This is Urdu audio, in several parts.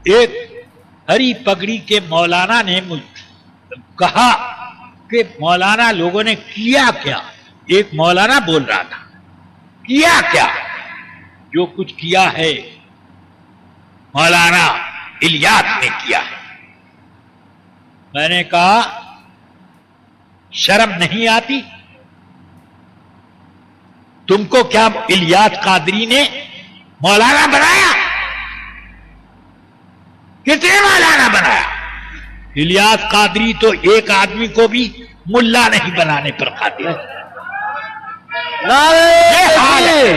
ایک ہری پگڑی کے مولانا نے مجھ کہا کہ مولانا لوگوں نے کیا کیا. ایک مولانا بول رہا تھا کیا کیا. جو کچھ کیا ہے مولانا الیاس نے کیا ہے. میں نے کہا شرم نہیں آتی تم کو؟ کیا الیاس قادری نے مولانا بنایا؟ کتنے مولانا بنایا؟ الیاس قادری تو ایک آدمی کو بھی ملا نہیں بنانے پر قادر ہے. یہ حال ہے.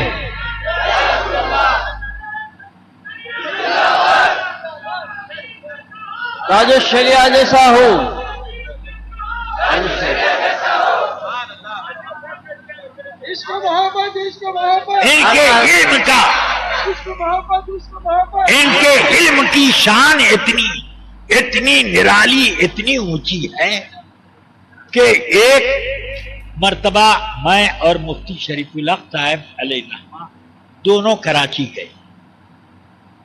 تاج الشریعہ جیسا ہو. ان کے علم کی شان اتنی نرالی اتنی اونچی ہے کہ ایک مرتبہ میں اور مفتی شریف الحق صاحب علیہ الرحمہ دونوں کراچی گئے.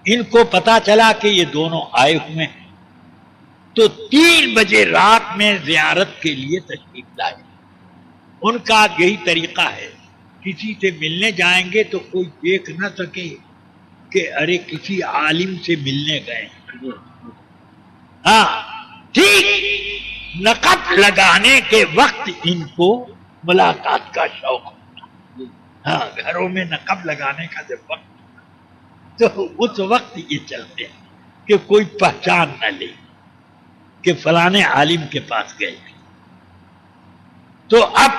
ان کو پتا چلا کہ یہ دونوں آئے ہوئے ہیں تو 3 بجے رات میں زیارت کے لیے تشریف لائے. ان کا یہی طریقہ ہے کسی سے ملنے جائیں گے تو کوئی دیکھ نہ سکے کہ ارے کسی عالم سے ملنے گئے. ہاں ٹھیک نقب لگانے کے وقت ان کو ملاقات کا شوق ہوتا. ہاں گھروں میں نقب لگانے کا جب وقت تو اس وقت یہ چلتے ہیں کہ کوئی پہچان نہ لے کہ فلانے عالم کے پاس گئے. تو اب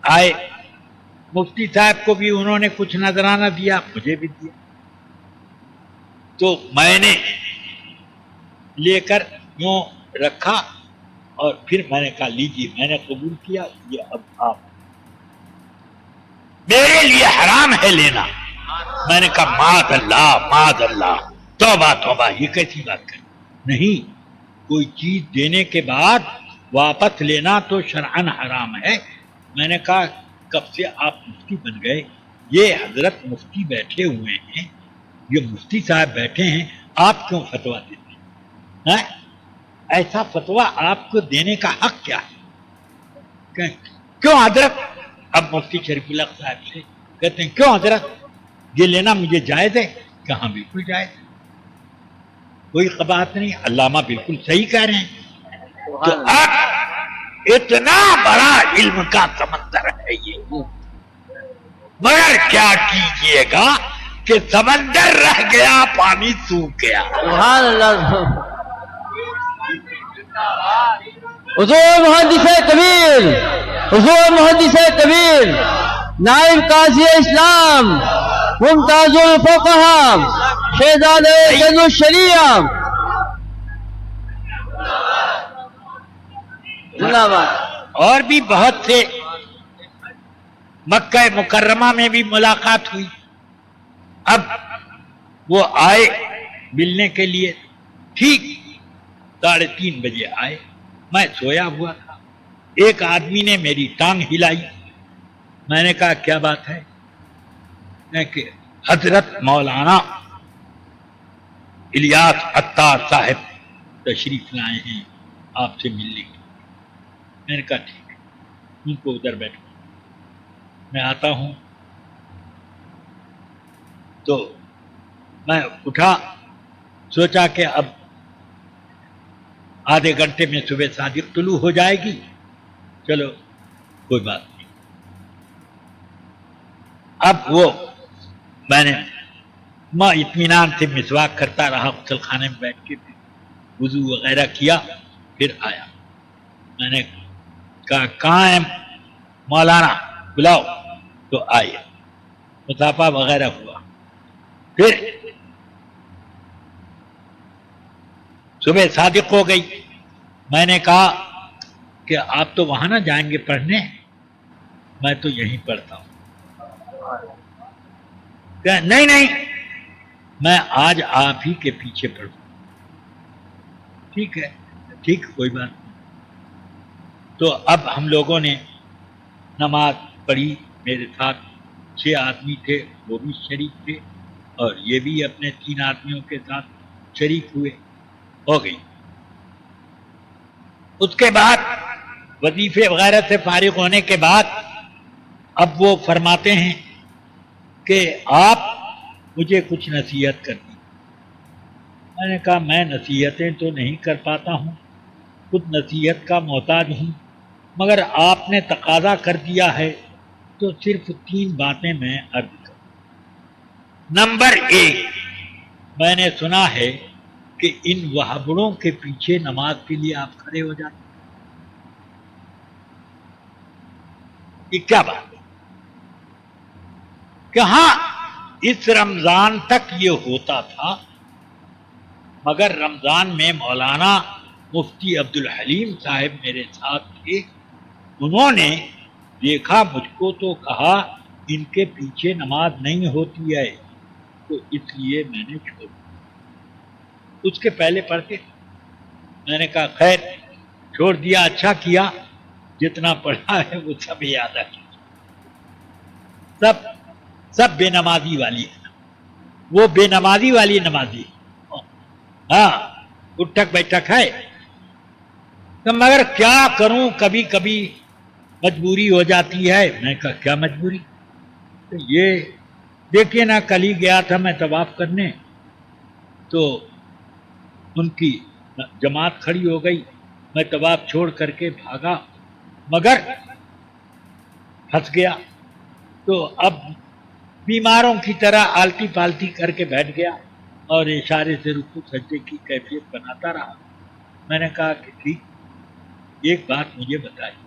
آئے مفتی صاحب کو بھی انہوں نے کچھ نذرانہ دیا, مجھے بھی دیا. تو میں نے لے کر یوں رکھا اور پھر میں نے کہا لیجیے, میں نے قبول کیا. یہ اب آپ میرے لیے حرام ہے لینا. میں نے کہا معاذ اللہ توبہ توبہ, یہ کیسی بات کر. نہیں, کوئی چیز دینے کے بعد واپس لینا تو شرعاً حرام ہے. میں نے کہا کب سے آپ مفتی بن گئے؟ یہ حضرت مفتی بیٹھے ہوئے ہیں, یہ مفتی صاحب بیٹھے ہیں, آپ کیوں فتویٰ دیتے ہیں؟ ایسا فتویٰ آپ کو دینے کا حق کیا ہے؟ کیوں حضرت؟ اب مفتی شریف الحق صاحب سے کہتے ہیں کیوں حضرت یہ لینا مجھے جائز ہے؟ کہاں بالکل جائز ہے, کوئی قباحت نہیں. علامہ بالکل صحیح کہہ رہے ہیں. تو اب اتنا بڑا علم کا سمندر ہے یہ, مگر کیا کیجئے گا کہ سمندر رہ گیا پانی سوکھ گیا. سبحان اللہ. حضور محدث کبیر, حضور محدث کبیر, نائب قاضی اسلام, ممتاز الفقہا, شہزادہ جد الشریعہ. اور بھی بہت سے مکہ مکرمہ میں بھی ملاقات ہوئی. اب وہ آئے ملنے کے لیے, ٹھیک 3:30 بجے آئے. میں سویا ہوا تھا, ایک آدمی نے میری ٹانگ ہلائی. میں نے کہا کیا بات ہے؟ کہ حضرت مولانا الیاس عطار صاحب تشریف لائے ہیں آپ سے ملنے کے. میں نے کہا ٹھیک ہے, ان کو ادھر بیٹھو, میں آتا ہوں. تو میں اٹھا, سوچا کہ اب آدھے گھنٹے میں صبح صادق طلوع ہو جائے گی, چلو کوئی بات نہیں. اب وہ میں نے اطمینان سے مسواک کرتا رہا, غسل خانے میں بیٹھ کے وضو وغیرہ کیا, پھر آیا. میں نے کہا کہاں ہے مولانا, بلاؤ. تو آئے, مصافحہ وغیرہ ہوا. پھر صبح صادق ہو گئی. میں نے کہا کہ آپ تو وہاں نہ جائیں گے پڑھنے, میں تو یہیں پڑھتا ہوں. کہ نہیں میں آج آپ ہی کے پیچھے پڑھوں. ٹھیک ہے, ٹھیک, کوئی بات نہیں. تو اب ہم لوگوں نے نماز پڑھی. میرے ساتھ 6 آدمی تھے, وہ بھی شریک تھے. اور یہ بھی اپنے 3 آدمیوں کے ساتھ شریک ہوئے. ہو گئی. اس کے بعد وظیفے وغیرہ سے فارغ ہونے کے بعد اب وہ فرماتے ہیں کہ آپ مجھے کچھ نصیحت کرنی. میں نے کہا میں نصیحتیں تو نہیں کر پاتا ہوں، خود نصیحت کا محتاج ہوں، مگر آپ نے تقاضا کر دیا ہے تو صرف 3 باتیں میں عرض کروں. نمبر 1، میں نے سنا ہے کہ ان وہابڑوں کے پیچھے نماز کے لیے آپ کھڑے ہو جاتے. یہ کیا بات ہے کہ ہاں اس رمضان تک یہ ہوتا تھا، مگر رمضان میں مولانا مفتی عبدالحلیم صاحب میرے ساتھ تھے. انہوں نے دیکھا مجھ کو تو کہا ان کے پیچھے نماز نہیں ہوتی ہے، تو اس لیے میں نے چھوڑ. اس کے پہلے پڑھتے. میں نے کہا خیر چھوڑ دیا، اچھا کیا، جتنا پڑھا ہے وہ سب یاد رکھیں. سب بے نمازی والی ہے، وہ بے نمازی والی نمازی. ہاں اٹھک بیٹھک ہے، تو مگر کیا کروں، کبھی کبھی مجبوری ہو جاتی ہے. میں کہا کیا مجبوری؟ تو یہ دیکھیے نا، کل ہی گیا تھا میں طواف کرنے، تو ان کی جماعت کھڑی ہو گئی، میں طواف چھوڑ کر کے بھاگا، مگر پھنس گیا. تو اب بیماروں کی طرح آلتی پالتی کر کے بیٹھ گیا اور اشارے سے رکوع سجدے کی کیفیت بناتا رہا. میں نے کہا کہ ٹھیک، ایک بات مجھے بتائیے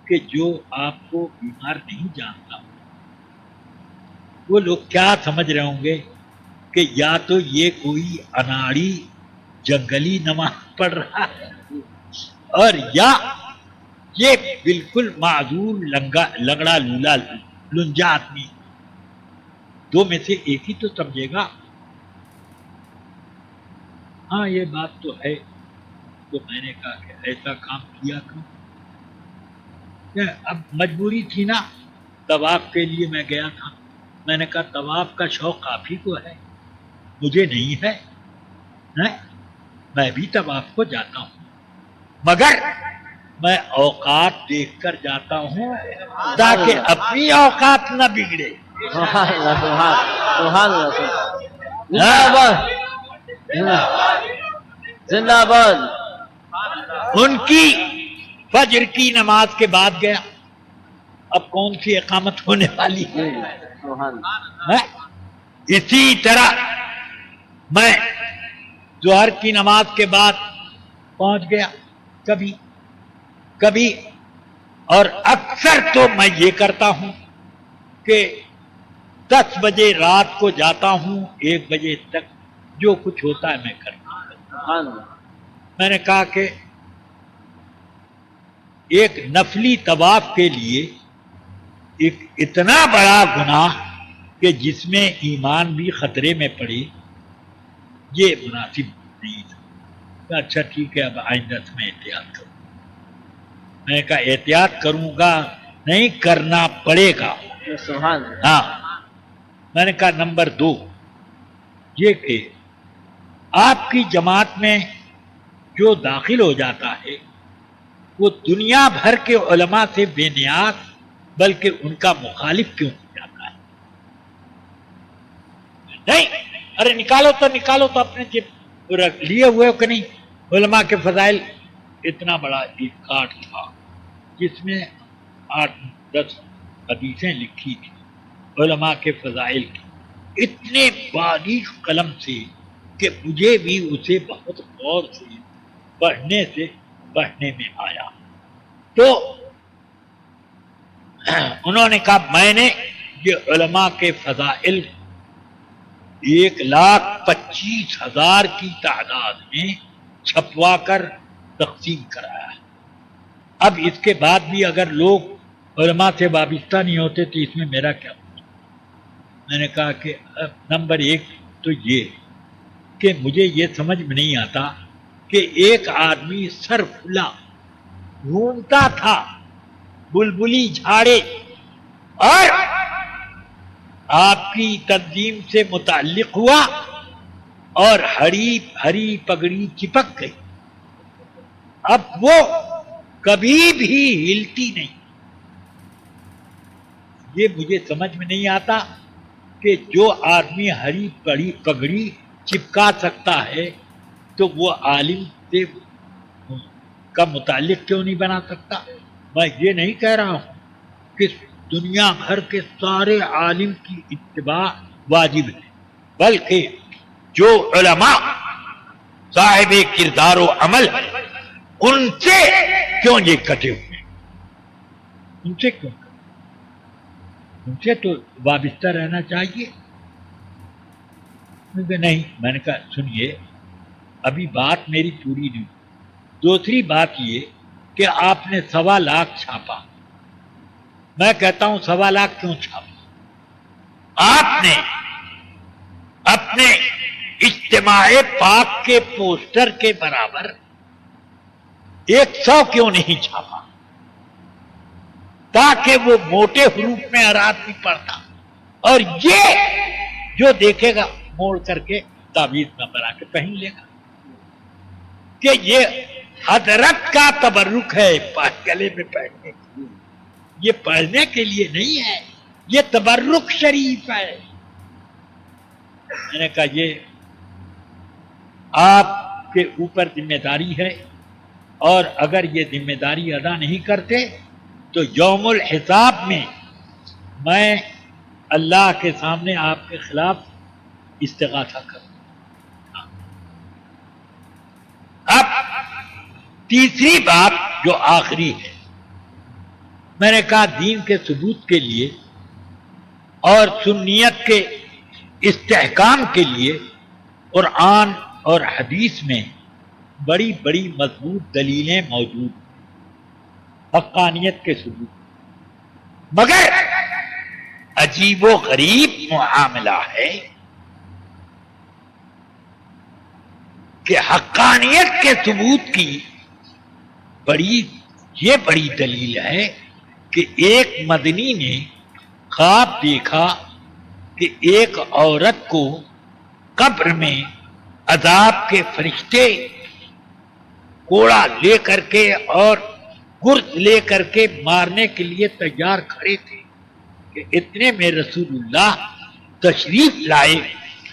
کہ جو آپ کو بیمار نہیں جانتا وہ لوگ کیا سمجھ رہے ہوں گے کہ یا تو یہ کوئی اناڑی جنگلی نماز پڑھ رہا ہے، اور یا یہ بالکل معذور لنگڑا لولا لنجا آدمی. دو میں سے ایک ہی تو سمجھے گا. ہاں یہ بات تو ہے. تو میں نے کہا کہ ایسا کام کیا کروں. اب مجبوری تھی نا، طواف کے لیے میں گیا تھا. میں نے کہا طواف کا شوق آپ ہی کو ہے، مجھے نہیں ہے. میں بھی طواف کو جاتا ہوں، مگر میں اوقات دیکھ کر جاتا ہوں تاکہ اپنی اوقات نہ بگڑے. زندہ باد. ان کی فجر کی نماز کے بعد گیا. اب کون سی اقامت ہونے والی ہے؟ اسی طرح میں ظہر کی نماز کے بعد پہنچ گیا کبھی، اور اکثر تو میں یہ کرتا ہوں کہ 10 بجے رات کو جاتا ہوں، 1 بجے تک جو کچھ ہوتا ہے میں کرتا ہوں. میں نے کہا کہ ایک نفلی طواف کے لیے ایک اتنا بڑا گناہ کہ جس میں ایمان بھی خطرے میں پڑے، یہ مناسب نہیں تھا. اچھا ٹھیک ہے، اب آئندہ سے میں احتیاط کروں. میں نے کہا احتیاط کروں گا نہیں، کرنا پڑے گا. ہاں. میں نے کہا نمبر 2 یہ کہ آپ کی جماعت میں جو داخل ہو جاتا ہے وہ دنیا بھر کے علماء سے بے نیاز بلکہ ان کا مخالف کیوں ہو جاتا ہے؟ نہیں، ارے نکالو تو اپنے جیب لیے ہوئے ہو کہ نہیں. علماء کے فضائل اتنا بڑا ایک کارڈ تھا جس میں 8-10 حدیثیں لکھی تھی علماء کے فضائل کی، اتنے باریک قلم سے کہ مجھے بھی اسے بہت غور سے پڑھنے میں آیا. تو انہوں نے کہا میں نے یہ علماء کے فضائل 1,25,000 کی تعداد میں چھپوا کر تقسیم کرایا ہے. اب اس کے بعد بھی اگر لوگ علماء سے وابستہ نہیں ہوتے تو اس میں میرا کیا؟ میں نے کہا کہ نمبر 1 تو یہ کہ مجھے یہ سمجھ میں نہیں آتا کہ ایک آدمی سر کھلا گھومتا تھا بلبلی جھاڑے اور آپ کی تنظیم سے متعلق ہوا اور ہری پگڑی چپک گئی. اب وہ کبھی بھی ہلتی نہیں. یہ مجھے سمجھ میں نہیں آتا کہ جو آدمی ہری پگڑی چپکا سکتا ہے تو وہ عالم سے کا متعلق کیوں نہیں بنا سکتا. میں یہ نہیں کہہ رہا ہوں کہ دنیا بھر کے سارے عالم کی اتباع واجب ہے، بلکہ جو علماء صاحب کردار و عمل ان سے کیوں یہ کٹے ہوئے ہیں؟ ان سے کیوں؟ ان سے تو وابستہ رہنا چاہیے. نہیں، میں نے کہا سنیے ابھی بات میری پوری نہیں. دوسری بات یہ کہ آپ نے 1.25 لاکھ چھاپا. میں کہتا ہوں 1.25 لاکھ کیوں چھاپا؟ آپ نے اپنے اجتماع پاک کے پوسٹر کے برابر 100 کیوں نہیں چھاپا تاکہ وہ موٹے حروف میں ہر آدمی پڑھتا اور یہ جو دیکھے گا موڑ کر کے تعویذ نہ بنا کے پہن لے گا کہ یہ حضرت کا تبرک ہے گلے میں پہننے کے لیے. یہ پڑھنے کے لیے نہیں ہے، یہ تبرک شریف ہے. میں نے کہا یہ آپ کے اوپر ذمہ داری ہے اور اگر یہ ذمہ داری ادا نہیں کرتے تو یوم الحساب میں اللہ کے سامنے آپ کے خلاف استغاثہ کروں. اب تیسری بات جو آخری ہے، میں نے کہا دین کے ثبوت کے لیے اور سنیت کے استحکام کے لیے قرآن اور حدیث میں بڑی بڑی مضبوط دلیلیں موجود ہیں حقانیت کے ثبوت، مگر عجیب و غریب معاملہ ہے کہ حقانیت کے ثبوت کی یہ بڑی دلیل ہے کہ ایک مدنی نے خواب دیکھا کہ ایک عورت کو قبر میں عذاب کے فرشتے کوڑا لے کر کے اور گرز لے کر کے مارنے کے لیے تیار کھڑے تھے کہ اتنے میں رسول اللہ تشریف لائے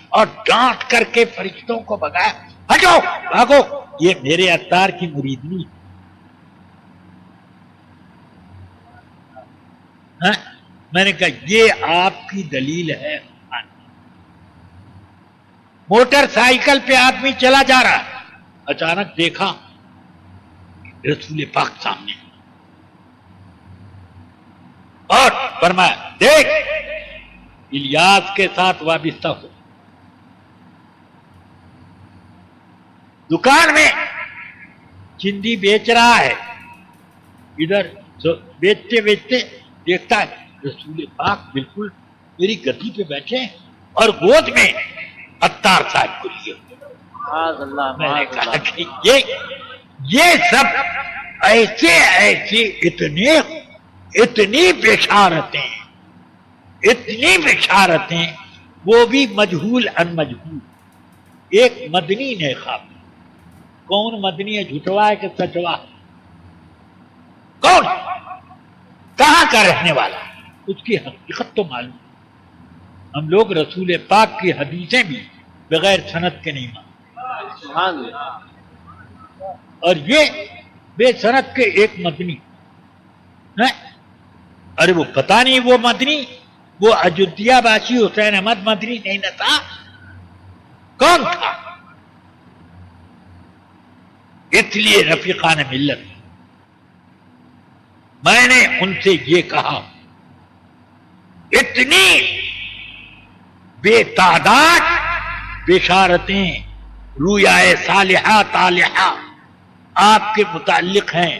اور ڈانٹ کر کے فرشتوں کو بگایا، ہٹو بھاگو، یہ میرے عطار کی مریدنی ہے. میں نے کہا یہ آپ کی دلیل ہے. موٹر سائیکل پہ آدمی چلا جا رہا ہے، اچانک دیکھا رسول پاک سامنے اور فرمایا دیکھ الیاس کے ساتھ وابستہ ہو. دکان میں چندی بیچ رہا ہے، ادھر بیچتے بیچتے دیکھتا ہے رسول پاک بالکل میری گدی پہ بیٹھے ہیں اور گود میں عطار صاحب کو لیے. میں نے کہا کہ یہ سب ایسے اتنی بشارتیں وہ بھی مجہول ان مجہول. ایک مدنی نے خواب، کون مدنی ہے، جھوٹوا ہے کہ سچوا ہے؟ کون، کہاں کا رہنے والا، اس کی حقیقت تو معلوم. ہم لوگ رسول پاک کی حدیثیں بھی بغیر سند کے نہیں مانتے، اور یہ بے سند کے ایک مدنی ہے. ارے وہ پتہ نہیں وہ مدنی، وہ اجودھیا باسی حسین احمد مدنی نہیں نہ تھا، کون تھا؟ اس لیے رفیقان ملت میں نے ان سے یہ کہا، اتنی بے تعداد بشارتیں رویائے صالحہ طالحہ آپ کے متعلق ہیں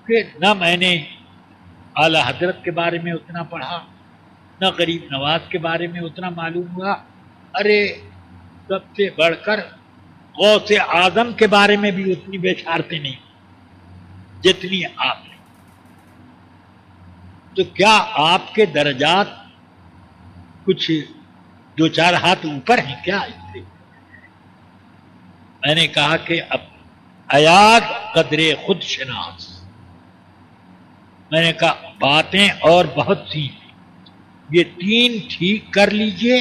کہ نہ میں نے اعلی حضرت کے بارے میں اتنا پڑھا، نہ غریب نواز کے بارے میں اتنا معلوم ہوا. ارے سب سے بڑھ کر غوث اعظم کے بارے میں بھی اتنی بشارتیں نہیں جتنی آپ نے. تو کیا آپ کے درجات کچھ دو چار ہاتھ اوپر ہیں کیا اس سے؟ میں نے کہا کہ اب ایاد قدر خود شناس. میں نے کہا باتیں اور بہت سی ہیں، یہ 3 ٹھیک کر لیجئے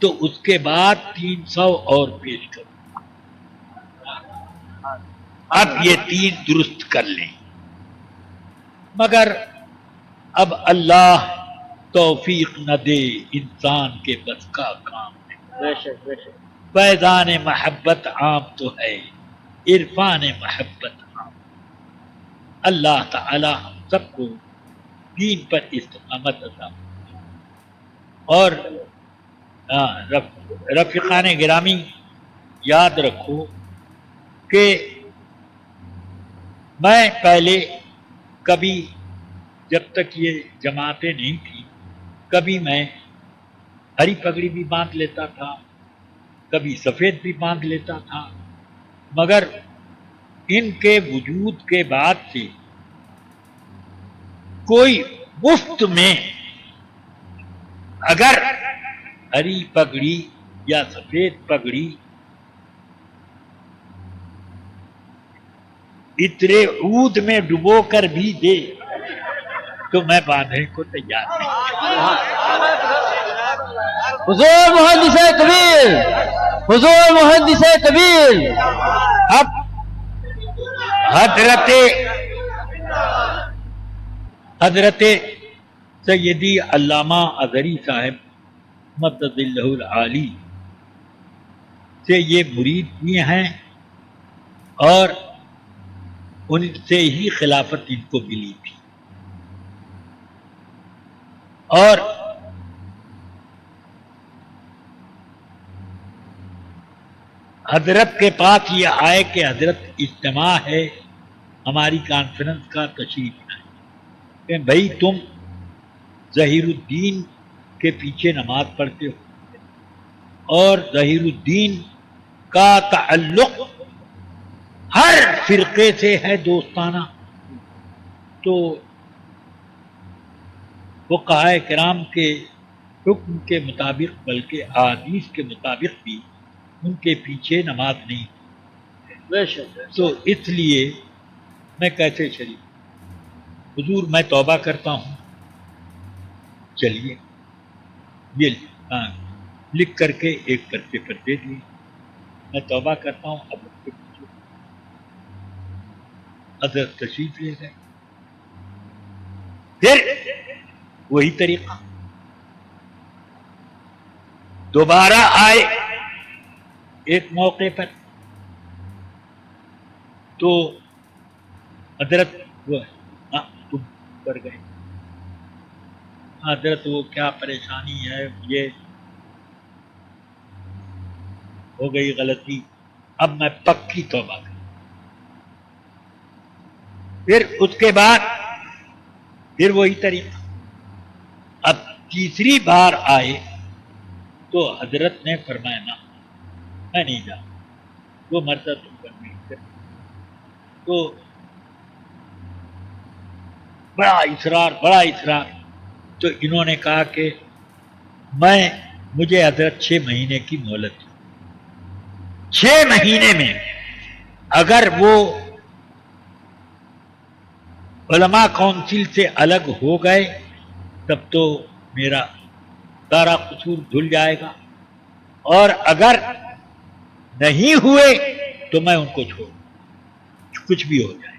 تو اس کے بعد 300 اور پیش کرو. اب یہ 3 درست کر لیں. مگر اب اللہ توفیق نہ دے، انسان کے بس کا کام ہے. فیضان محبت عام تو ہے، عرفان محبت عام. اللہ تعالی ہم سب کو دین پر استقامت عطا فرمائے. اور رفیقان گرامی یاد رکھو کہ میں پہلے کبھی جب تک یہ جماعتیں نہیں تھیں کبھی میں ہری پگڑی بھی باندھ لیتا تھا، کبھی سفید بھی باندھ لیتا تھا. مگر ان کے وجود کے بعد سے کوئی مفت میں اگر ہری پگڑی یا سفید پگڑی اترے عود میں ڈبو کر بھی دے تو میں باندھنے کو تیار نہیں. حضور محدث کبیر، حضور محدث کبیر. اب حضرت سیدی علامہ اظہری صاحب مدد اللہ العالی سے یہ مرید بھی ہیں اور ان سے ہی خلافت ان کو ملی تھی. اور حضرت کے پاس یہ آئے کہ حضرت اجتماع ہے ہماری کانفرنس کا، تشریف لائیں کہ بھائی تم ظہیر الدین کے پیچھے نماز پڑھتے ہو اور ظہیر الدین کا تعلق ہر فرقے سے ہے دوستانہ، تو فقہائے کرام کے حکم کے مطابق بلکہ احادیث کے مطابق بھی ان کے پیچھے نماز نہیں، تو اس لیے میں کیسے شریک؟ حضور میں توبہ کرتا ہوں. چلیے یہ لکھ کر کے ایک پرچے پر دے دیے، میں توبہ کرتا ہوں. اب اس کے پیچھے حضرت تشریف لے گئے. پھر وہی طریقہ دوبارہ آئے ایک موقع پر، تو حضرت وہ تم پر گئے. حضرت وہ کیا پریشانی ہے، یہ ہو گئی غلطی، اب میں پکی توبہ کروں. پھر اس کے بعد پھر وہی طریقہ. اب تیسری بار آئے تو حضرت نے فرمایا نہ میں نہیں جاتا، وہ مرتبہ تم پر نہیں کر. تو بڑا اصرار، تو انہوں نے کہا کہ مجھے حضرت 6 مہینے کی مہلت دی. 6 مہینے میں اگر وہ علماء کونسل سے الگ ہو گئے تب تو میرا سارا قصور دھل جائے گا، اور اگر نہیں ہوئے تو میں ان کو چھوڑ کچھ بھی ہو جائے.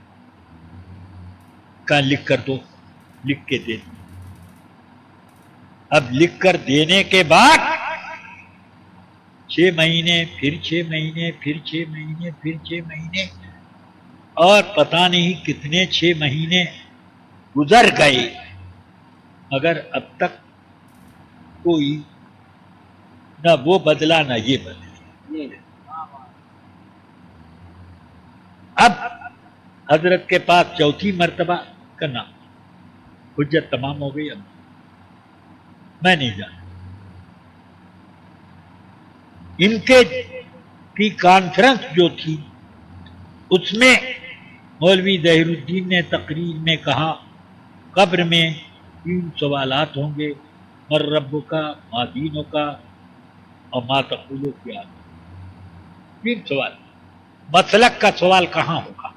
کہا لکھ کر دو، لکھ کے دے دو. اب لکھ کر دینے کے بعد 6 مہینے، پھر 6 مہینے، پھر 6 مہینے، پھر 6 مہینے، اور پتہ نہیں کتنے 6 مہینے گزر گئے، مگر اب تک کوئی نہ وہ بدلا نہ یہ بدلا. اب حضرت کے پاس چوتھی مرتبہ کرنا، حجت تمام ہو گئی. اب میں نہیں جانا. ان کے کی کانفرنس جو تھی اس میں مولوی ظہیر الدین نے تقریر میں کہا قبر میں 3 سوالات ہوں گے، مر ربک ما دینک اور ما تقول فی آدم. 3 سوال. مسلک کا سوال کہاں ہوگا؟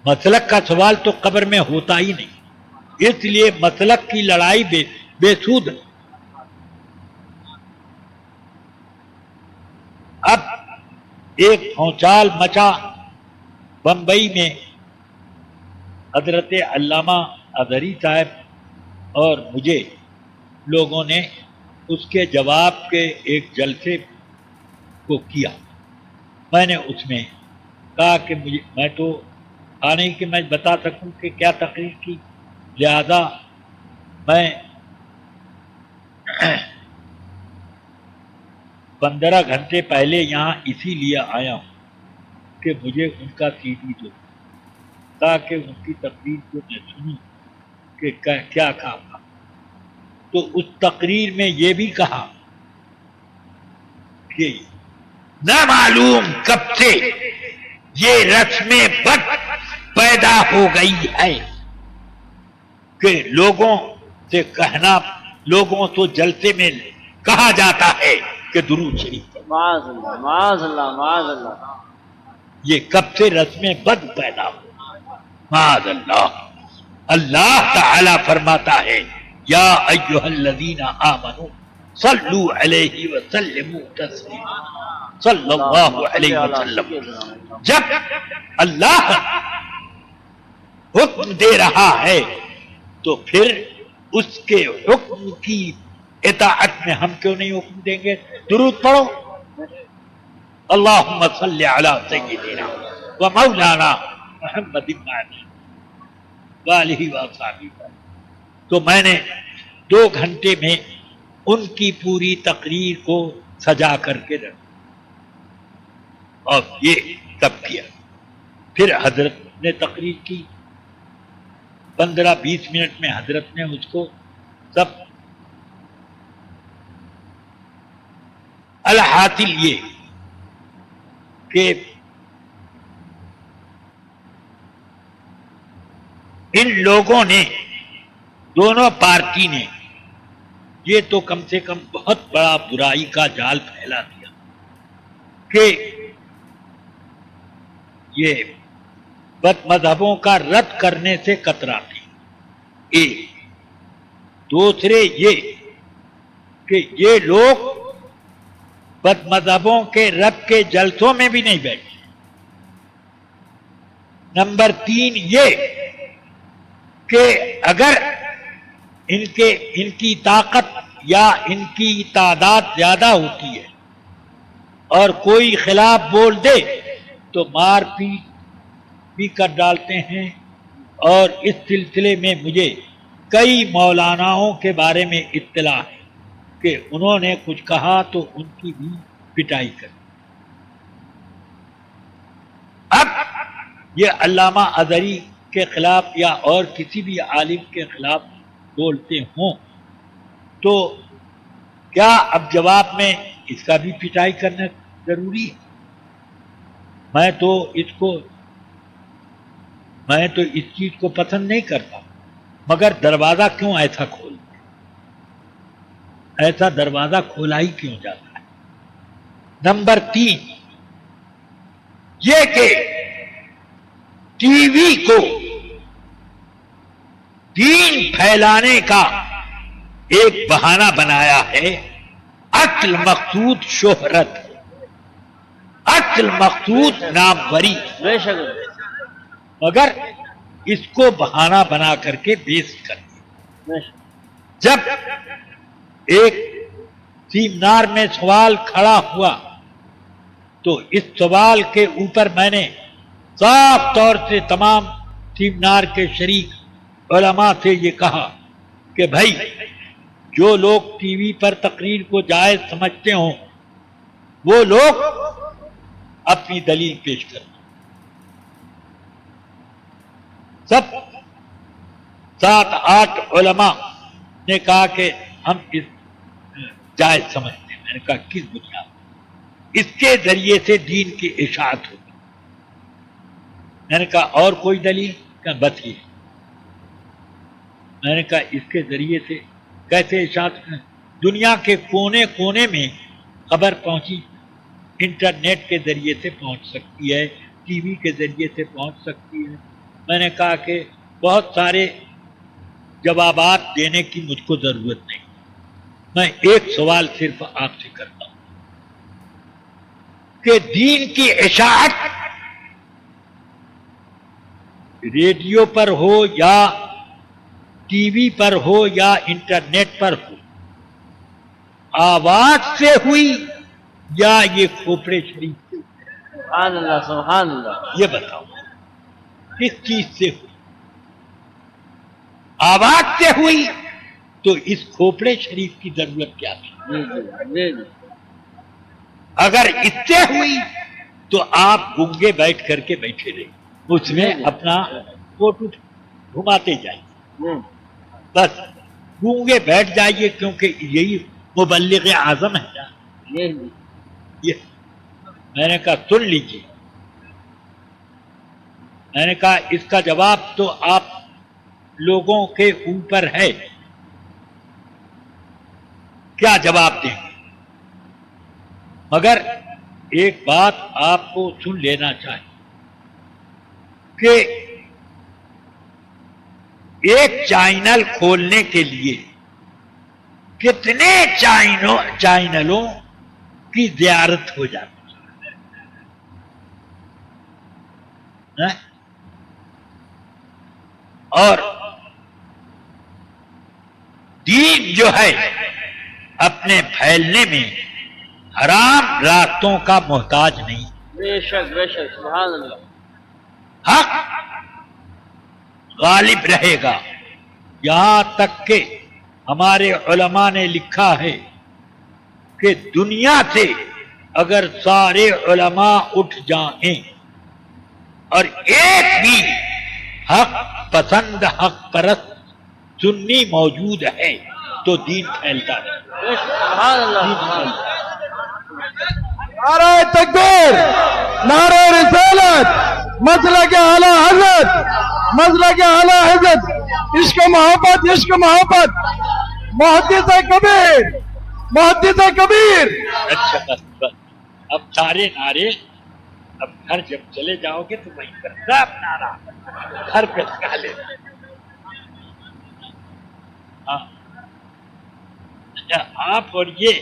مسلک کا سوال تو قبر میں ہوتا ہی نہیں، اس لیے مسلک کی لڑائی بے سود ہے. اب ایک بھونچال مچا بمبئی میں. حضرت علامہ اظہری صاحب اور مجھے لوگوں نے اس کے جواب کے ایک جلسے کو کیا. میں نے اس میں کہا کہ میں تو نہیں کہ میں بتا سکوں کہ کیا تقریر کی، لہذا میں 15 گھنٹے پہلے یہاں اسی لیے آیا ہوں کہ مجھے ان کا سی ڈی دو تاکہ ان کی تقریر کو میں سنوں کہ کیا کہا تھا. تو اس تقریر میں یہ بھی کہا کہ نہ معلوم کب سے یہ رسم بد پیدا ہو گئی ہے کہ لوگوں سے کہنا، لوگوں تو جلسے میں کہا جاتا ہے کہ درود شریف پڑھو. معاذ اللہ معاذ اللہ معاذ اللہ. یہ کب سے رسم بد پیدا ہو؟ معاذ اللہ. اللہ تعالی فرماتا ہے یا ایھا الذین آمنوا صلوا علیہ وسلموا تسلیما. صلی اللہ علیہ وسلم. جب اللہ حکم دے رہا ہے تو پھر اس کے حکم کی اطاعت میں ہم کیوں نہیں حکم دیں گے؟ درود پڑھو. اللہم صلی علی سیدنا و مولانا محمد وآلہ وصحبہ. تو میں نے 2 گھنٹے میں ان کی پوری تقریر کو سجا کر کے رکھا اور یہ سب کیا. پھر حضرت نے تقریر کی. 15-20 منٹ میں حضرت نے اس کو سب الحاصل یہ کہ ان لوگوں نے، دونوں پارٹی نے، یہ تو کم سے کم بہت بڑا برائی کا جال پھیلا دیا کہ یہ بد مذہبوں کا رد کرنے سے کتراتے. ایک دوسرے یہ کہ یہ لوگ بد مذہبوں کے رد کے جلسوں میں بھی نہیں بیٹھے. نمبر 3 یہ کہ اگر ان کی طاقت یا ان کی تعداد زیادہ ہوتی ہے اور کوئی خلاف بول دے تو مار پیٹ بھی کر ڈالتے ہیں. اور اس سلسلے میں مجھے کئی مولاناؤں کے بارے میں اطلاع ہے کہ انہوں نے کچھ کہا تو ان کی بھی پٹائی کر. اب یہ علامہ اظہری کے خلاف یا اور کسی بھی عالم کے خلاف بولتے ہوں تو کیا اب جواب میں اس کا بھی پٹائی کرنا ضروری ہے؟ میں تو اس چیز کو پسند نہیں کرتا، مگر دروازہ کیوں ایسا کھولتے؟ ایسا دروازہ کھولا ہی کیوں جاتا ہے؟ نمبر 3 یہ کہ ٹی وی کو دین پھیلانے کا ایک بہانہ بنایا ہے. اصل مقصود شہرت، اصل مقصود ناموری، بے شک مگر اس کو بہانہ بنا کر کے بیس کر دیا. جب ایک سیمینار میں سوال کھڑا ہوا تو اس سوال کے اوپر میں نے صاف طور سے تمام سیمینار کے شریک علماء سے یہ کہا کہ بھائی جو لوگ ٹی وی پر تقریر کو جائز سمجھتے ہوں وہ لوگ اپنی دلیل پیش کریں. سب 7-8 علماء نے کہا کہ ہم اس جائز سمجھتے ہیں. میں نے کہا کس بنیاد؟ اس کے ذریعے سے دین کی اشاعت ہوگی. میں نے کہا اور کوئی دلیل؟ کہ بس یہ. میں نے کہا اس کے ذریعے سے کیسے اشاعت دنیا کے کونے کونے میں خبر پہنچی، انٹرنیٹ کے ذریعے سے پہنچ سکتی ہے، ٹی وی کے ذریعے سے پہنچ سکتی ہے۔ میں نے کہا کہ بہت سارے جوابات دینے کی مجھ کو ضرورت نہیں، میں ایک سوال صرف آپ سے کرتا ہوں کہ دین کی اشاعت ریڈیو پر ہو یا ٹی وی پر ہو یا انٹرنیٹ پر ہو، آواز سے ہوئی یا یہ کھوپڑے شریف سے؟ سبحان اللہ سبحان اللہ۔ یہ بتاؤ کس چیز سے ہوئی؟ آواز سے ہوئی تو اس کھوپڑے شریف کی ضرورت کیا تھی؟ جی جی اگر اس سے ہوئی تو آپ گنگے بیٹھ کر کے بیٹھے رہے، اس میں اپنا فوٹو گھماتے جائیے، بس گونگے بیٹھ جائیے، کیونکہ یہی مبلغ اعظم ہے نا۔ جی جی یہ میں نے کہا سن لیجیے، میں نے کہا اس کا جواب تو آپ لوگوں کے اوپر ہے، کیا جواب دیں گے؟ مگر ایک بات آپ کو سن لینا چاہیے کہ ایک چینل کھولنے کے لیے کتنے چینلوں کی زیارت ہو جاتی ہے، اور دین جو ہے اپنے پھیلنے میں حرام راستوں کا محتاج نہیں، بے شک سبحان اللہ۔ حق غالب رہے گا۔ یہاں تک کہ ہمارے علماء نے لکھا ہے کہ دنیا سے اگر سارے علماء اٹھ جائیں اور ایک بھی حق پسند حق پرست سنی موجود ہے تو دین پھیلتا ہے۔ سبحان اللہ سبحان اللہ۔ نعرہ تکبیر، نعرہ رسالت، مسلک اعلی حضرت، مسلک اعلی حضرت، عشق محبت، عشق محبت، محدث کبیر، محدث کبیر۔ اچھا بس اب سارے نعرے اب گھر جب چلے جاؤ گے تو وہیں پر سب نعرہ گھر پہ لگا لینا۔ ہاں اچھا، آپ اور یہ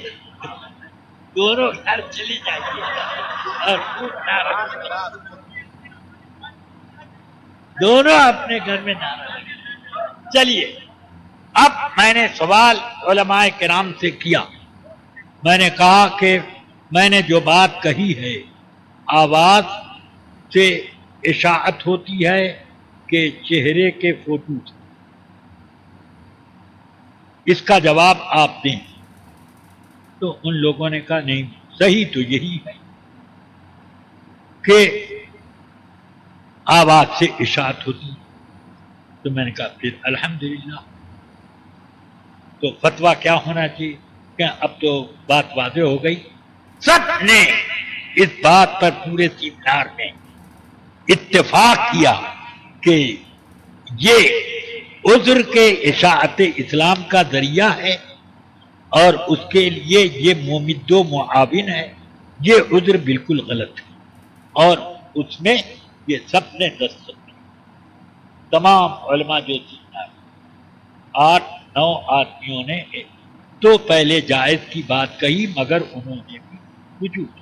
دونوں گھر چلی جائیے اور خوب نعرہ دونوں اپنے گھر میں نعرہ لگائیں۔ چلیے، اب میں نے سوال علماء کرام سے کیا، میں نے کہا کہ میں نے جو بات کہی ہے آواز سے اشاعت ہوتی ہے کہ چہرے کے فوٹو سے، اس کا جواب آپ دیں۔ تو ان لوگوں نے کہا نہیں، صحیح تو یہی ہے کہ آواز سے اشاعت ہوتی ہے۔ تو میں نے کہا پھر الحمدللہ، تو فتویٰ کیا ہونا چاہیے کہ اب تو بات واضح ہو گئی۔ سب نے اس بات پر پورے سیمینار میں اتفاق کیا کہ یہ عذر کے اشاعت اسلام کا ذریعہ ہے اور اس کے لیے یہ ممد و معاون ہے، یہ عذر بالکل غلط ہے، اور اس میں یہ سب نے دستخط کی، تمام علماء جو سیمینار 8-9 آدمیوں نے تو پہلے جائز کی بات کہی، مگر انہوں نے بھی وجود۔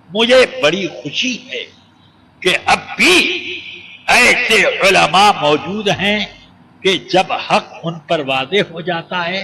مجھے بڑی خوشی ہے کہ اب بھی ایسے علماء موجود ہیں کہ جب حق ان پر واضح ہو جاتا ہے